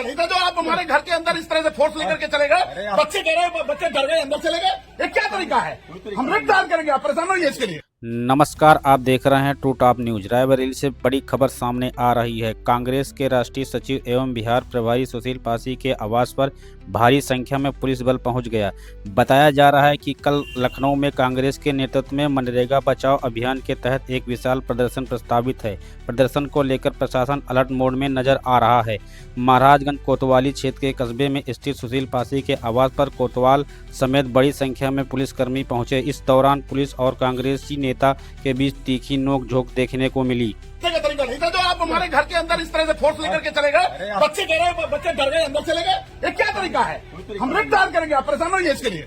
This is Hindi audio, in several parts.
तरीका नहीं था जो आप हमारे घर के अंदर इस तरह से फोर्स लेकर के चले गए। बच्चे कह रहे हैं, बच्चे डर गए, अंदर चले गए। ये क्या तरीका है? हम गिरफ्तार करेंगे, आप परेशान होइए इसके लिए। नमस्कार, आप देख रहे हैं ट्रू टॉप न्यूज। रायबरेली से बड़ी खबर सामने आ रही है। कांग्रेस के राष्ट्रीय सचिव एवं बिहार प्रभारी सुशील पासी के आवास पर भारी संख्या में पुलिस बल पहुंच गया। बताया जा रहा है कि कल लखनऊ में कांग्रेस के नेतृत्व में मनरेगा बचाओ अभियान के तहत एक विशाल प्रदर्शन प्रस्तावित है। प्रदर्शन को लेकर प्रशासन अलर्ट मोड में नजर आ रहा है। महाराजगंज कोतवाली क्षेत्र के कस्बे में स्थित सुशील पासी के आवास पर कोतवाल समेत बड़ी संख्या में पुलिसकर्मी पहुंचे। इस दौरान पुलिस और कांग्रेसी नेता के बीच तीखी नोक-झोंक देखने को मिली। तरीका नहीं था जो आप हमारे घर के अंदर इस तरह से फोर्स लेकर के चले गए। बच्चे कह रहे हैं, बच्चे डर गए, अंदर चले गए। ये क्या तरीका है? हम गिरफ्तार करेंगे, आप परेशान होइए इसके लिए।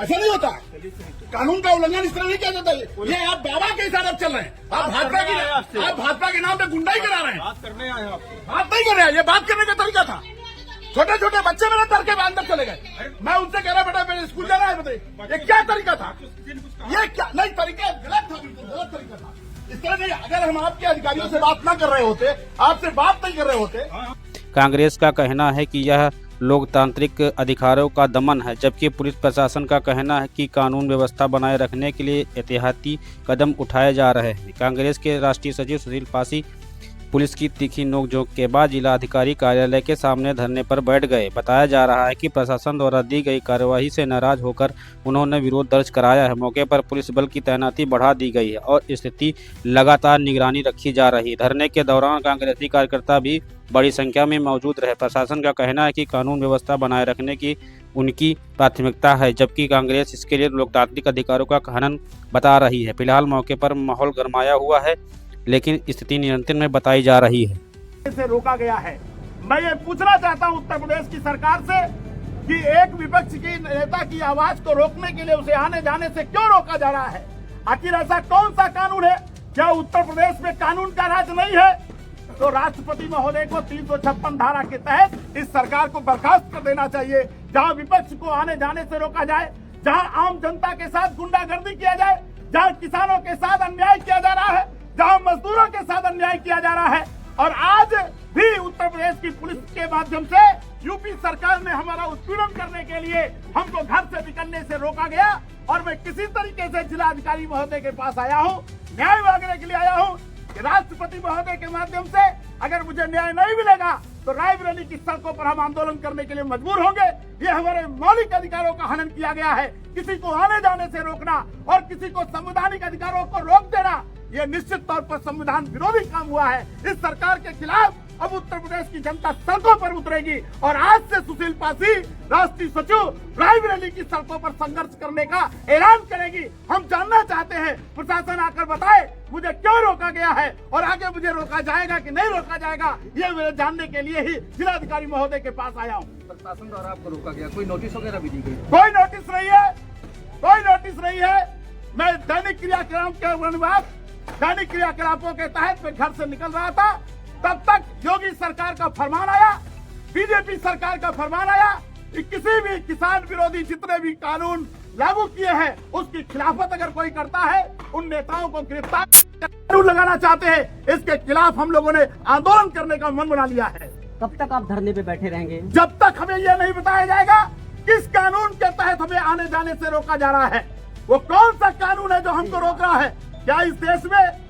ऐसा नहीं होता, कानून का उल्लंघन इस तरह नहीं किया जाता। ये आप बाबा के हिसाब से चल रहे हैं। आप भाजपा के नाम पे गुंडाई करा रहे हैं। बात नहीं कर रहे हैं, ये बात करने का तरीका था। छोटे छोटे बच्चे मेरे डर के अंदर चले गए। मैं उनसे कह रहा बेटा मेरे स्कूल जाना है, बताइए ये क्या तरीका था? ये क्या नहीं तरीका, गलत था, बिल्कुल गलत तरीका था। इस तरह नहीं, अगर हम आपके अधिकारियों से बात न कर रहे होते, आपसे बात नहीं कर रहे होते। कांग्रेस का कहना है कि यह लोकतांत्रिक अधिकारों का दमन है, जबकि पुलिस प्रशासन का कहना है कि कानून व्यवस्था बनाए रखने के लिए एहतियाती कदम उठाए जा रहे हैं। कांग्रेस के राष्ट्रीय सचिव सुशील पासी पुलिस की तीखी नोकझोंक के बाद जिलाधिकारी कार्यालय के सामने धरने पर बैठ गए। बताया जा रहा है कि प्रशासन द्वारा दी गई कार्यवाही से नाराज होकर उन्होंने विरोध दर्ज कराया है। मौके पर पुलिस बल की तैनाती बढ़ा दी गई है और स्थिति लगातार निगरानी रखी जा रही है। धरने के दौरान कांग्रेसी कार्यकर्ता भी बड़ी संख्या में मौजूद रहे। प्रशासन का कहना है कि कानून व्यवस्था बनाए रखने की उनकी प्राथमिकता है, जबकि कांग्रेस इसके लिए लोकतांत्रिक अधिकारों का हनन बता रही है। फिलहाल मौके पर माहौल गरमाया हुआ है, लेकिन स्थिति नियंत्रण में बताई जा रही है। इसे रोका गया है। मैं ये पूछना चाहता हूं उत्तर प्रदेश की सरकार से कि एक विपक्ष की नेता की आवाज को रोकने के लिए उसे आने जाने से क्यों रोका जा रहा है? आखिर ऐसा कौन सा कानून है? क्या उत्तर प्रदेश में कानून का राज नहीं है? तो राष्ट्रपति महोदय को 356 धारा के तहत इस सरकार को बर्खास्त कर देना चाहिए। जहां विपक्ष को आने जाने से रोका जाए, जहां आम जनता के साथ गुंडागर्दी किया जाए, जहां किसानों के साथ अन्याय किया जा रहा है, जहां मजदूरों के साथ अन्याय किया जा रहा है। और आज भी उत्तर प्रदेश की पुलिस के माध्यम से यूपी सरकार ने हमारा उत्पीड़न करने के लिए हमको घर से निकलने से रोका गया। और मैं किसी तरीके से जिलाधिकारी महोदय के पास आया हूं, न्याय मांगने के लिए आया हूं कि राष्ट्रपति महोदय के माध्यम से अगर मुझे न्याय नहीं मिलेगा तो रायबरेली की सड़कों पर हम आंदोलन करने के लिए मजबूर होंगे। ये हमारे मौलिक अधिकारों का हनन किया गया है। किसी को आने जाने से रोकना और किसी को संवैधानिक अधिकारों को रोक देना, ये निश्चित तौर पर संविधान विरोधी काम हुआ है। इस सरकार के खिलाफ अब उत्तर प्रदेश की जनता सड़कों पर उतरेगी और आज से सुशील पासी राष्ट्रीय सचिव रायबरेली की सड़कों पर संघर्ष करने का ऐलान करेगी। हम जानना चाहते हैं, प्रशासन आकर बताए मुझे क्यों रोका गया है और आगे मुझे रोका जाएगा कि नहीं रोका जाएगा, ये मैं जानने के लिए ही जिलाधिकारी महोदय के पास आया हूँ। प्रशासन द्वारा आपको रोका गया, कोई नोटिस वगैरह भी दी गई? कोई नोटिस नहीं है, कोई नोटिस नहीं है। मैं दैनिक क्रियाकलापों के तहत मैं घर से निकल रहा था, तब तक योगी सरकार का फरमान आया, बीजेपी सरकार का फरमान आया कि किसी भी किसान विरोधी जितने भी कानून लागू किए हैं उसकी खिलाफत अगर कोई करता है, उन नेताओं को गिरफ्तार कानून लगाना चाहते हैं। इसके खिलाफ हम लोगों ने आंदोलन करने का मन बना लिया है। कब तक आप धरने पे बैठे रहेंगे? जब तक हमें यह नहीं बताया जाएगा किस कानून के तहत हमें आने जाने से रोका जा रहा है। वो कौन सा कानून है जो हमको रोक रहा है? क्या इस देश में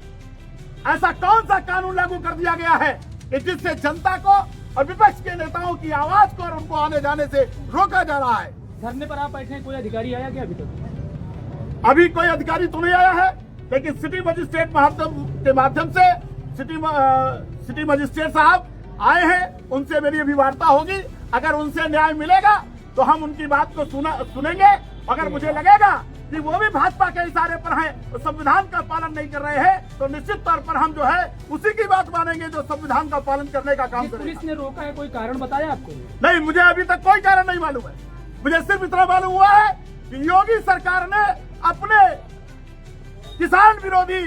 ऐसा कौन सा कानून लागू कर दिया गया है कि जिससे जनता को और विपक्ष के नेताओं की आवाज को और उनको आने जाने से रोका जा रहा है? धरने पर आप बैठे, कोई अधिकारी आया क्या अभी तक? अभी कोई अधिकारी तो नहीं आया है, लेकिन सिटी मजिस्ट्रेट के माध्यम से सिटी मजिस्ट्रेट साहब आए हैं, उनसे मेरी अभी वार्ता होगी। अगर उनसे न्याय मिलेगा तो हम उनकी बात को सुनेंगे। अगर मुझे लगेगा कि वो भी भाजपा के इशारे पर हैं, तो संविधान का पालन नहीं कर रहे हैं, तो निश्चित तौर पर हम जो है उसी की बात मानेंगे जो संविधान का पालन करने का काम करेगा। पुलिस ने रोका है, कोई कारण बताया आपको? नहीं, मुझे अभी तक कोई कारण नहीं मालूम है। मुझे सिर्फ इतना मालूम हुआ है कि योगी सरकार ने अपने किसान विरोधी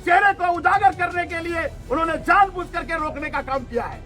चेहरे को उजागर करने के लिए उन्होंने जानबूझ करके रोकने का काम किया है।